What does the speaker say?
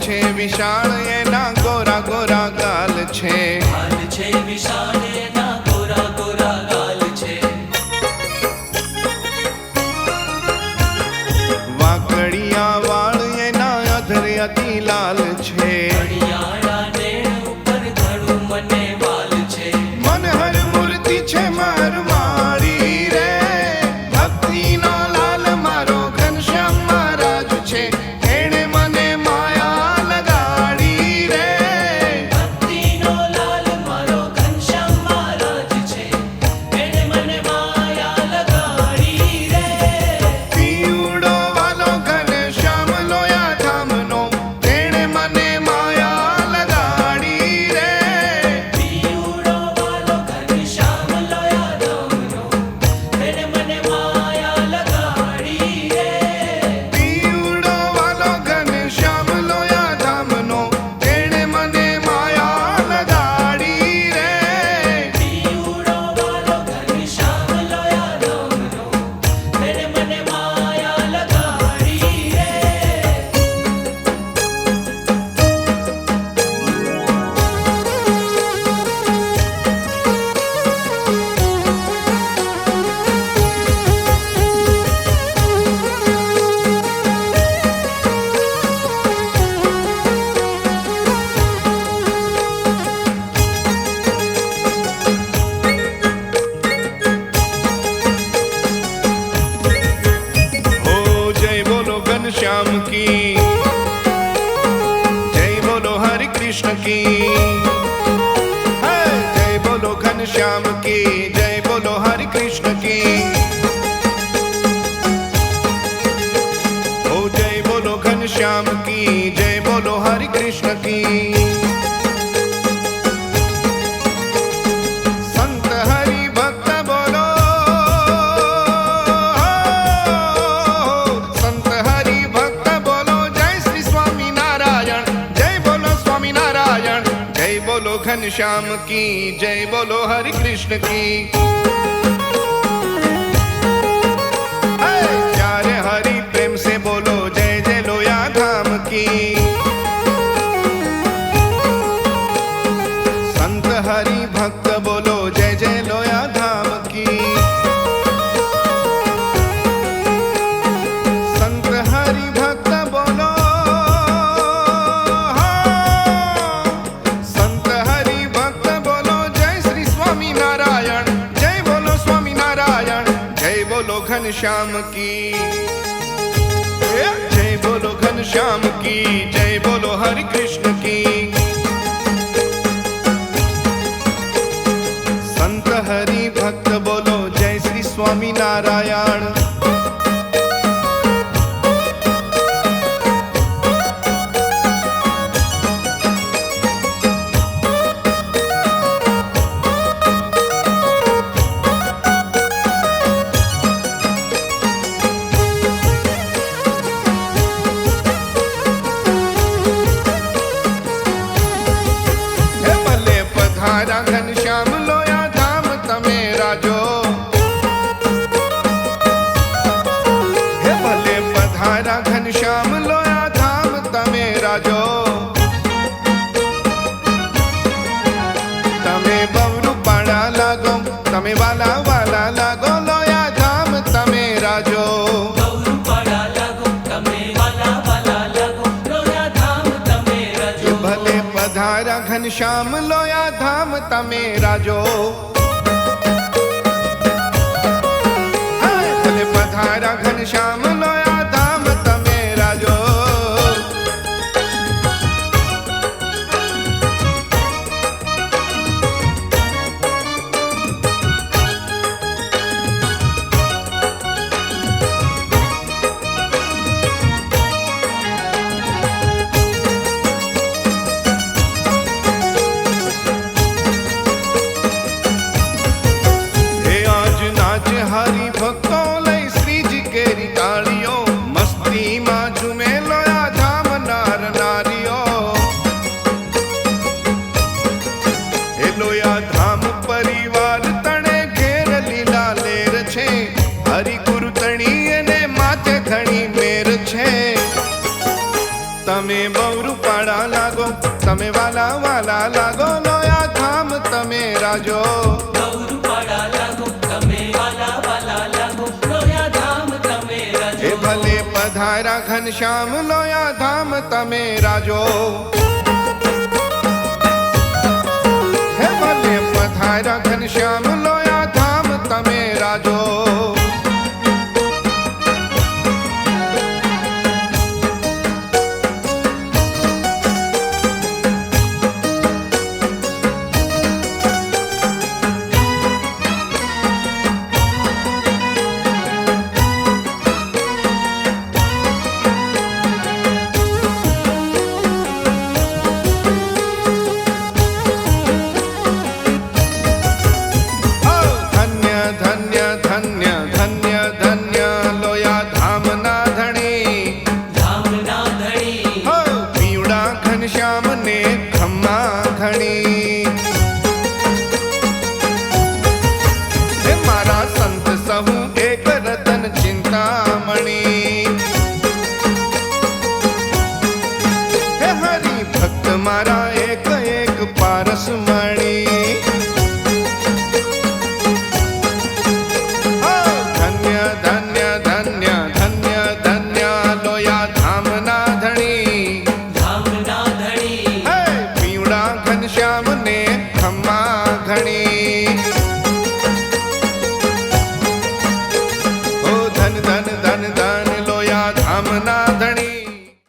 છે વિશાળ એના ગોરા ગોરા ગાલ છે, હાલ છે વિશાળ એના ગોરા ગોરા ગાલ છે, વાકડિયા વાળ એના અધર અતિ લાલ છે, ઘડિયાળા નેણ ઉપર ઘણું મને વાલ છે, મનહર મૂર્તિ છે માર મારી રે, ભક્તિનો લાલ મારો ઘનશ્યામ મહારાજ છે, એણે મને માયા લગાડી રે, ભક્તિનો લાલ મારો ઘનશ્યામ મહારાજ છે, એણે મને માયા લગાડી રે, પીવડો વાલો ઘનશ્યામ લોયા ધામનો, એણે મને માયા લગાડી રે, પીવડો વાલો ઘનશ્યામ લોયા ધામનો, એણે મને માયા લગાડી રે, પીવડો વાલો ઘનશ્યામ લોયા ધામનો, એણે મને માયા લગાડી રે, પીવડો વાલો ઘનશ્યામ લોયા ધામનો, એણે મને માયા લગાડી રે. हो जय बोलो घनश्याम की, जय बोलो हरि कृष्ण की, है, जय बोलो घनश्याम की, जय बोलो हरि कृष्ण की, हो जय बोलो घनश्याम की, जय बोलो हरि कृष्ण की, संत हरि भक्त बोलो, संत हरि भक्त बोलो, जय श्री स्वामी नारायण, जय बोलो स्वामी नारायण, जय बोलो घनश्याम की, जय बोलो हरि कृष्ण की, प्यारे हरि प्रेम से बोलो, जय जय लोया धाम की, संत हरि भक्त बोलो, जय जय लोया धाम की, संत हरि भक्त बोलो, हाँ, संत हरि भक्त बोलो, जय श्री स्वामी नारायण, जय बोलो स्वामी नारायण, जय बोलो घनश्याम की, जय बोलो घनश्याम की, जय बोलो हरि कृष्ण की, संत हरि भक्त बोलो, जय श्री स्वामी नारायण, हे भले पधारा घनश्याम लोया धाम तमे राजो, हे भले पधारा घनश्याम लोया धाम तमे राजो, तमे बवरू पाड़ा लागो, तमे वाला वाला लागो, लोया धाम तमे राजो, ગૌરું પાડા લાગો, તમે વાલા વાલા લાગો, લોયા ધામ તમે રજો. ભલે પધારા ઘનશ્યામ લોયા ધામ તમે રાજો, હા, ભલે પધારા ઘનશ્યામ લોયા ધામ તમે રાજો, હે આજ નાચ હરિ ભક્તો લઈ શ્રીજી કેરી તાળ, તમે બહુ રૂપાળા લાગો, તમે વાલા વાલા લાગો, લોયા ધામ તમે રાજો. ગૌરપાડા લાગો તમે વાલા વાલા લાગો લોયા ધામ તમે એ રાજો ભલે પધારા ઘનશ્યામ, લોયા ધામ તમે રાજો. હે ભલે પધારા ઘનશ્યામ, લોયા ધામ તમે રાજો. મારા એક એક પારસ મણી. ધન્ય ધન્ય ધન્ય ધન્ય ધન્ય લોયા ધામના ધણી. ધામના ધણી હે પીવડા ઘનશ્યામ ને ખમ્મા ઘણી. ઓ ધન ધન ધન ધન લોયા ધામના